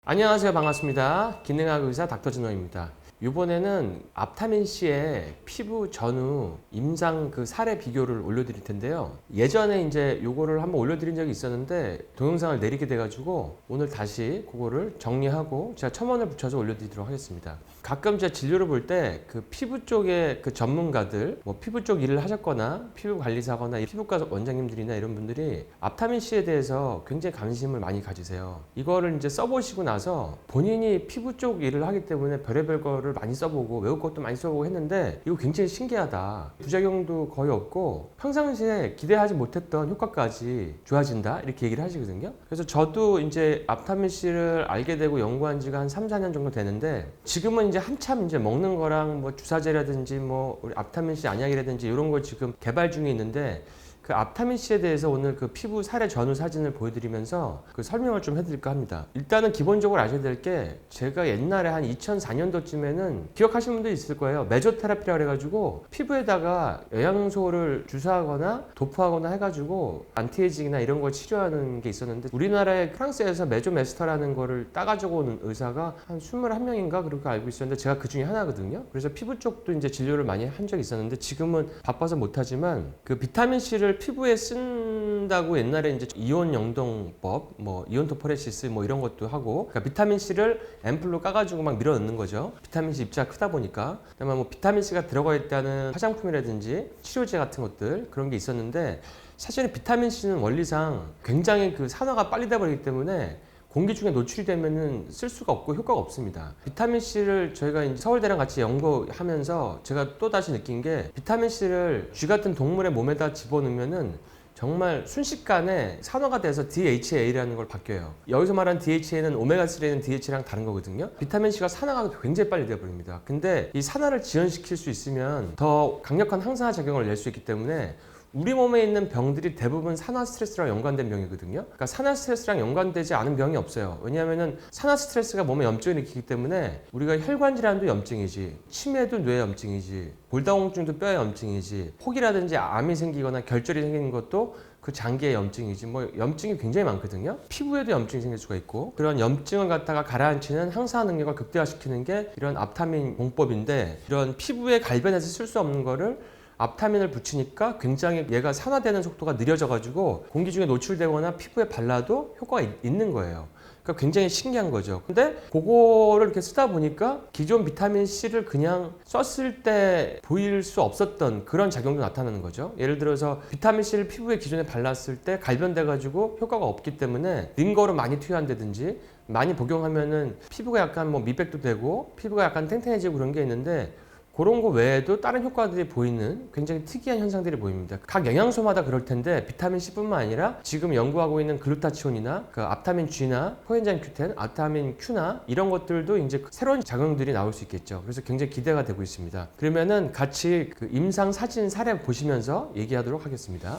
안녕하세요. 반갑습니다. 기능학 의사 닥터진호입니다. 이번에는 앞타민C의 피부 전후 임상 그 사례 비교를 올려드릴 텐데요. 예전에 이제 요거를 한번 올려드린 적이 있었는데 동영상을 내리게 돼가지고 오늘 다시 그거를 정리하고 제가 첨언을 붙여서 올려드리도록 하겠습니다. 가끔 제가 진료를 볼 때 그 피부 쪽에 그 전문가들, 뭐 피부 쪽 일을 하셨거나 피부 관리사거나 피부과 원장님들이나 이런 분들이 앞타민C에 대해서 굉장히 관심을 많이 가지세요. 이거를 이제 써보시고 나서 본인이 피부 쪽 일을 하기 때문에 별의별 거를 많이 써보고 외울 것도 많이 써보고 했는데 이거 굉장히 신기하다. 부작용도 거의 없고 평상시에 기대하지 못했던 효과까지 좋아진다 이렇게 얘기를 하시거든요. 그래서 저도 이제 앞타민C를 알게 되고 연구한 지가 한 3, 4년 정도 되는데 지금은 이제 한참 이제 먹는 거랑 뭐 주사제라든지 뭐 우리 앞타민C 안약이라든지 이런 걸 지금 개발 중에 있는데 그 앞타민C에 대해서 오늘 그 피부 사례 전후 사진을 보여드리면서 그 설명을 좀 해드릴까 합니다. 일단은 기본적으로 아셔야 될 게 제가 옛날에 한 2004년도쯤에는 기억하시는 분도 있을 거예요. 메조테라피라 그래가지고 피부에다가 영양소를 주사하거나 도포하거나 해가지고 안티에이징이나 이런 걸 치료하는 게 있었는데 우리나라의 프랑스에서 메조메스터라는 거를 따가지고 온 의사가 한 21명인가 그렇게 알고 있었는데 제가 그 중에 하나거든요. 그래서 피부 쪽도 이제 진료를 많이 한 적이 있었는데 지금은 바빠서 못하지만 그 비타민C를 피부에 쓴다고 옛날에 이제 이온 영동법, 뭐 이온토포레시스 뭐 이런 것도 하고, 그러니까 비타민C를 앰플로 까가지고 막 밀어 넣는 거죠. 비타민C 입자가 크다 보니까. 그다음에 뭐 비타민C가 들어가 있다는 화장품이라든지 치료제 같은 것들 그런 게 있었는데 사실은 비타민C는 원리상 굉장히 그 산화가 빨리 돼버리기 때문에 공기 중에 노출이 되면은 쓸 수가 없고 효과가 없습니다. 비타민C를 저희가 이제 서울대랑 같이 연구하면서 제가 또 다시 느낀 게 비타민C를 쥐 같은 동물의 몸에다 집어넣으면은 정말 순식간에 산화가 돼서 DHA라는 걸 바뀌어요. 여기서 말하는 DHA는 오메가3는 DHA랑 다른 거거든요. 비타민C가 산화가 굉장히 빨리 되어버립니다. 근데 이 산화를 지연시킬 수 있으면 더 강력한 항산화 작용을 낼 수 있기 때문에 우리 몸에 있는 병들이 대부분 산화 스트레스랑 연관된 병이거든요. 그러니까 산화 스트레스랑 연관되지 않은 병이 없어요. 왜냐하면 산화 스트레스가 몸에 염증을 일으키기 때문에 우리가 혈관 질환도 염증이지, 치매도 뇌 염증이지, 골다공증도 뼈의 염증이지, 혹이라든지 암이 생기거나 결절이 생기는 것도 그 장기의 염증이지, 뭐 염증이 굉장히 많거든요. 피부에도 염증이 생길 수가 있고, 그런 염증을 갖다가 가라앉히는 항산화 능력을 극대화시키는 게 이런 앞타민 공법인데, 이런 피부에 갈변해서 쓸 수 없는 거를 앞타민을 붙이니까 굉장히 얘가 산화되는 속도가 느려져가지고 공기 중에 노출되거나 피부에 발라도 효과가 있는 거예요. 그러니까 굉장히 신기한 거죠. 근데 그거를 이렇게 쓰다 보니까 기존 비타민C를 그냥 썼을 때 보일 수 없었던 그런 작용도 나타나는 거죠. 예를 들어서 비타민C를 피부에 기존에 발랐을 때 갈변돼가지고 효과가 없기 때문에 링거로 많이 투여한다든지 많이 복용하면은 피부가 약간 뭐 미백도 되고 피부가 약간 탱탱해지고 그런 게 있는데 그런 거 외에도 다른 효과들이 보이는 굉장히 특이한 현상들이 보입니다. 각 영양소마다 그럴 텐데 비타민C뿐만 아니라 지금 연구하고 있는 글루타치온이나 그 앞타민 G나 코엔자임 Q10, 앞타민 Q나 이런 것들도 이제 새로운 작용들이 나올 수 있겠죠. 그래서 굉장히 기대가 되고 있습니다. 그러면은 같이 그 임상 사진 사례 보시면서 얘기하도록 하겠습니다.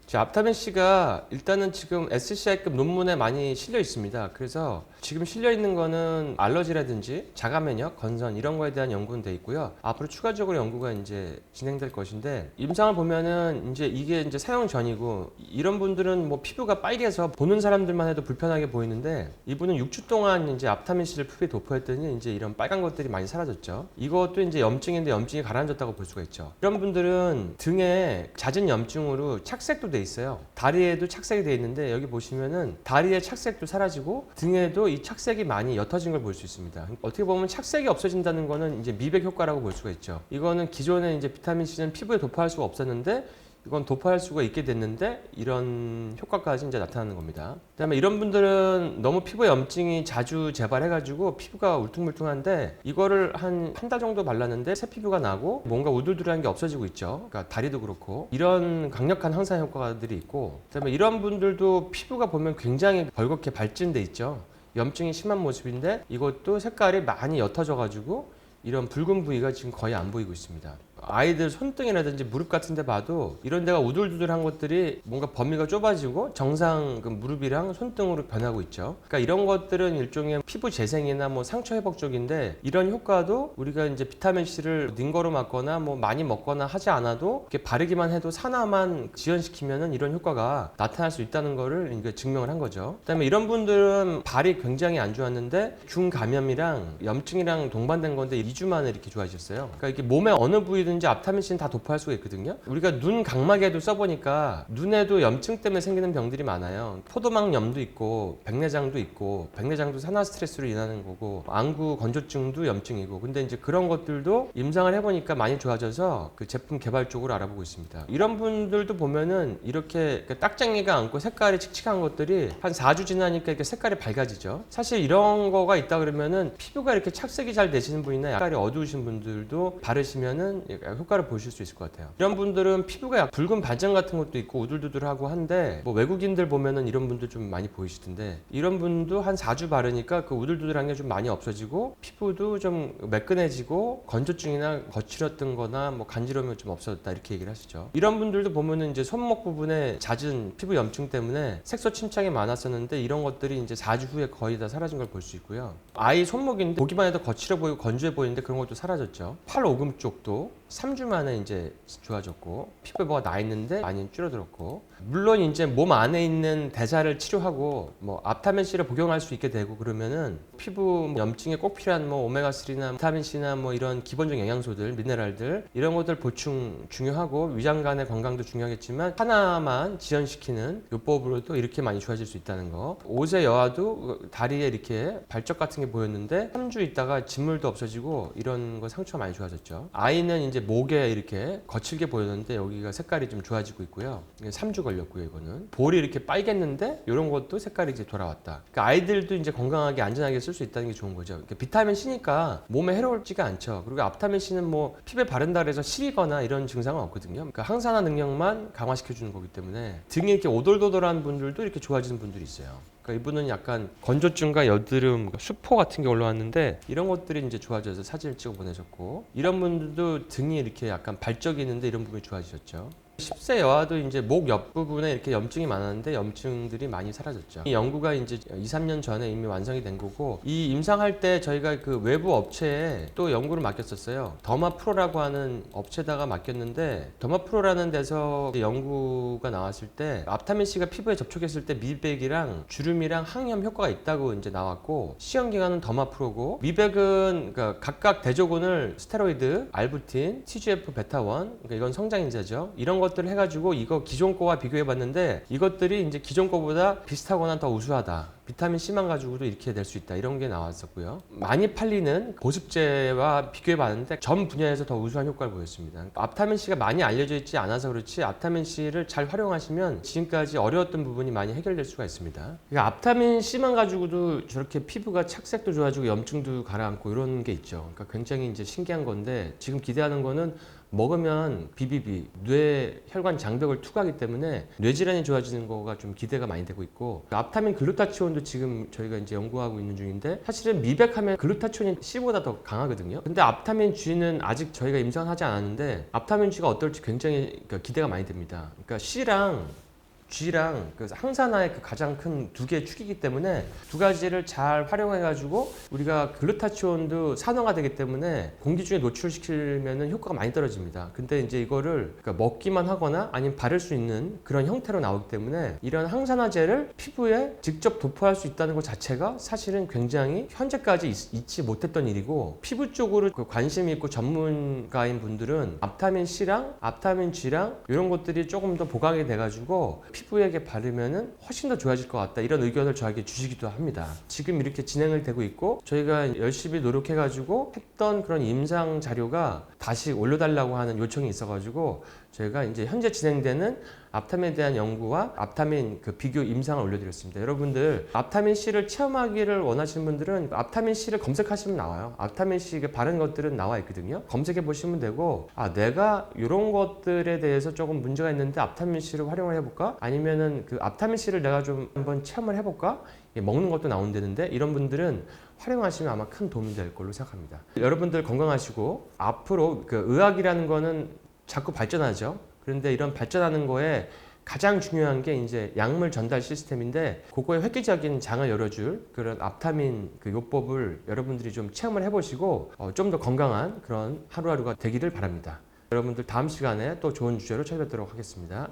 자, 앞타민C가 일단은 지금 SCI급 논문에 많이 실려 있습니다. 그래서 지금 실려 있는 거는 알러지라든지 자가 면역, 건선 이런 거에 대한 연구는 돼 있고요. 앞으로 추가적으로 연구가 이제 진행될 것인데 임상을 보면은 이제 이게 이제 사용 전이고 이런 분들은 뭐 피부가 빨개서 보는 사람들만 해도 불편하게 보이는데 이분은 6주 동안 이제 앞타민C를 피부에 도포했더니 이제 이런 빨간 것들이 많이 사라졌죠. 이것도 이제 염증인데 염증이 가라앉았다고 볼 수가 있죠. 이런 분들은 등에 잦은 염증으로 착색도 돼 있어요. 다리에도 착색이 돼 있는데 여기 보시면은 다리의 착색도 사라지고 등에도 이 착색이 많이 옅어진 걸 볼 수 있습니다. 어떻게 보면 착색이 없어진다는 거는 이제 미백 효과라고 볼 수가 있죠. 이거는 기존에 이제 비타민C는 피부에 도포할 수가 없었는데 이건 도포할 수가 있게 됐는데 이런 효과까지 이제 나타나는 겁니다. 그다음에 이런 분들은 너무 피부에 염증이 자주 재발해가지고 피부가 울퉁불퉁한데 이거를 한 달 정도 발랐는데 새 피부가 나고 뭔가 우둘둘한 게 없어지고 있죠. 그러니까 다리도 그렇고 이런 강력한 항산 효과들이 있고 그다음에 이런 분들도 피부가 보면 굉장히 벌겋게 발진돼 있죠. 염증이 심한 모습인데 이것도 색깔이 많이 옅어져 가지고 이런 붉은 부위가 지금 거의 안 보이고 있습니다. 아이들 손등이라든지 무릎 같은 데 봐도 이런 데가 우둘두둘한 것들이 뭔가 범위가 좁아지고 정상 그 무릎이랑 손등으로 변하고 있죠. 그러니까 이런 것들은 일종의 피부 재생이나 뭐 상처 회복 쪽인데, 이런 효과도 우리가 이제 비타민 C를 링거로 맞거나 뭐 많이 먹거나 하지 않아도 이렇게 바르기만 해도 산화만 지연시키면은 이런 효과가 나타날 수 있다는 거를 이제 증명을 한 거죠. 그다음에 이런 분들은 발이 굉장히 안 좋았는데 중감염이랑 염증이랑 동반된 건데 2주 만에 이렇게 좋아지셨어요. 그러니까 이게 몸의 어느 부위든지 앞타민 C는 다 도포할 수가 있거든요. 우리가 눈 각막에도 써보니까 눈에도 염증 때문에 생기는 병들이 많아요. 포도막염도 있고 백내장도 있고, 백내장도 산화 스트레스로 인하는 거고, 안구 건조증도 염증이고. 근데 이제 그런 것들도 임상을 해보니까 많이 좋아져서 그 제품 개발 쪽으로 알아보고 있습니다. 이런 분들도 보면은 이렇게 딱쟁이가 않고 색깔이 칙칙한 것들이 한 4주 지나니까 이렇게 색깔이 밝아지죠. 사실 이런 거가 있다 그러면은 피부가 이렇게 착색이 잘 되시는 분이나 색깔이 어두우신 분들도 바르시면은 효과를 보실 수 있을 것 같아요. 이런 분들은 피부가 약 붉은 반점 같은 것도 있고 우둘두둘하고 한데, 뭐 외국인들 보면은 이런 분들 좀 많이 보이시던데, 이런 분도 한 4주 바르니까 그 우둘두둘한 게 좀 많이 없어지고 피부도 좀 매끈해지고 건조증이나 거칠었던 거나 뭐 간지러움이 좀 없어졌다, 이렇게 얘기를 하시죠. 이런 분들도 보면은 이제 손목 부분에 잦은 피부 염증 때문에 색소 침착이 많았었는데, 이런 것들이 이제 4주 후에 거의 다 사라진 걸 볼 수 있고요. 아이 손목인데 보기만 해도 거칠어 보이고 건조해 보이는데 그런 것도 사라졌죠. 팔 오금 쪽도 3주 만에 이제 좋아졌고, 피부에 뭐가 나 있는데 많이 줄어들었고, 물론 이제 몸 안에 있는 대사를 치료하고 뭐 앞타민 C를 복용할 수 있게 되고 그러면은 피부 염증에 꼭 필요한 뭐 오메가3나 비타민 C나 뭐 이런 기본적 영양소들, 미네랄들, 이런 것들 보충 중요하고 위장관의 건강도 중요하겠지만 하나만 지연시키는 요법으로도 이렇게 많이 좋아질 수 있다는 거. 5세 여아도 다리에 이렇게 발적 같은 게 보였는데 3주 있다가 진물도 없어지고 이런 거 상처가 많이 좋아졌죠. 아이는 이제 목에 이렇게 거칠게 보였는데 여기가 색깔이 좀 좋아지고 있고요. 3주 걸렸고요. 이거는 볼이 이렇게 빨갰는데 이런 것도 색깔이 이제 돌아왔다. 그러니까 아이들도 이제 건강하게 안전하게 쓸 수 있다는 게 좋은 거죠. 그러니까 비타민 C니까 몸에 해로울지가 않죠. 그리고 앞타민 C는 뭐 피부에 바른다 해서 시리거나 이런 증상은 없거든요. 그러니까 항산화 능력만 강화시켜 주는 거기 때문에 등이 이렇게 오돌도돌한 분들도 이렇게 좋아지는 분들이 있어요. 그러니까 이분은 약간 건조증과 여드름, 수포 같은 게 올라왔는데 이런 것들이 이제 좋아져서 사진을 찍어 보내셨고, 이런 분들도 등이 이렇게 약간 발적이 있는데 이런 부분이 좋아지셨죠. 10세 여아도 이제 목 옆부분에 이렇게 염증이 많았는데 염증들이 많이 사라졌죠. 이 연구가 이제 2, 3년 전에 이미 완성이 된 거고, 이 임상할 때 저희가 그 외부 업체에 또 연구를 맡겼었어요. 더마프로라고 하는 업체다가 맡겼는데, 더마프로라는 데서 연구가 나왔을 때 앞타민 C가 피부에 접촉했을 때 미백이랑 주름이랑 항염 효과가 있다고 이제 나왔고, 시험 기간은 더마프로고, 미백은 그러니까 각각 대조군을 스테로이드, 알부틴, TGF 베타1, 그러니까 이건 성장인자죠. 이런 것들을 해가지고 이거 기존 거와 비교해 봤는데 이것들이 이제 기존 거보다 비슷하거나 더 우수하다. 비타민 C만 가지고도 이렇게 될 수 있다. 이런 게 나왔었고요. 많이 팔리는 보습제와 비교해 봤는데 전 분야에서 더 우수한 효과를 보였습니다. 앞타민 C가 많이 알려져 있지 않아서 그렇지, 앞타민 C를 잘 활용하시면 지금까지 어려웠던 부분이 많이 해결될 수가 있습니다. 그러니까 앞타민 C만 가지고도 저렇게 피부가 착색도 좋아지고 염증도 가라앉고 이런 게 있죠. 그러니까 굉장히 이제 신기한 건데, 지금 기대하는 거는 먹으면 BBB, 뇌 혈관 장벽을 투과하기 때문에 뇌질환이 좋아지는 거가 좀 기대가 많이 되고 있고, 앞타민 글루타치온도 지금 저희가 이제 연구하고 있는 중인데, 사실은 미백하면 글루타치온이 C보다 더 강하거든요. 근데 앞타민 G는 아직 저희가 임상하지 않았는데 앞타민 G가 어떨지 굉장히 기대가 많이 됩니다. 그러니까 C랑 G랑 그 항산화의 그 가장 큰 두 개의 축이기 때문에 두 가지를 잘 활용해 가지고 우리가 글루타치온도 산화가 되기 때문에 공기 중에 노출시키면은 효과가 많이 떨어집니다. 근데 이제 이거를 그러니까 먹기만 하거나 아니면 바를 수 있는 그런 형태로 나오기 때문에 이런 항산화제를 피부에 직접 도포할 수 있다는 것 자체가 사실은 굉장히 현재까지 있지 못했던 일이고, 피부 쪽으로 관심이 있고 전문가인 분들은 앞타민 C랑 앞타민 G랑 이런 것들이 조금 더 보강이 돼 가지고 피부에게 바르면은 훨씬 더 좋아질 것 같다, 이런 의견을 저에게 주시기도 합니다. 지금 이렇게 진행을 되고 있고, 저희가 열심히 노력해가지고 했던 그런 임상 자료가 다시 올려달라고 하는 요청이 있어가지고 저희가 이제 현재 진행되는 앞타민에 대한 연구와 앞타민 그 비교 임상을 올려드렸습니다. 여러분들 앞타민 C를 체험하기를 원하시는 분들은 앞타민 C를 검색하시면 나와요. 앞타민 C 바른 것들은 나와 있거든요. 검색해 보시면 되고, 아 내가 이런 것들에 대해서 조금 문제가 있는데 앞타민 C를 활용을 해볼까? 아니면은 그 앞타민 C를 내가 좀 한번 체험을 해볼까? 먹는 것도 나온다는데, 이런 분들은 활용하시면 아마 큰 도움이 될 걸로 생각합니다. 여러분들 건강하시고 앞으로 그 의학이라는 거는 자꾸 발전하죠. 그런데 이런 발전하는 거에 가장 중요한 게 이제 약물 전달 시스템인데 그거에 획기적인 장을 열어줄 그런 앞타민 그 요법을 여러분들이 좀 체험을 해보시고 좀 더 건강한 그런 하루하루가 되기를 바랍니다. 여러분들 다음 시간에 또 좋은 주제로 찾아뵙도록 하겠습니다.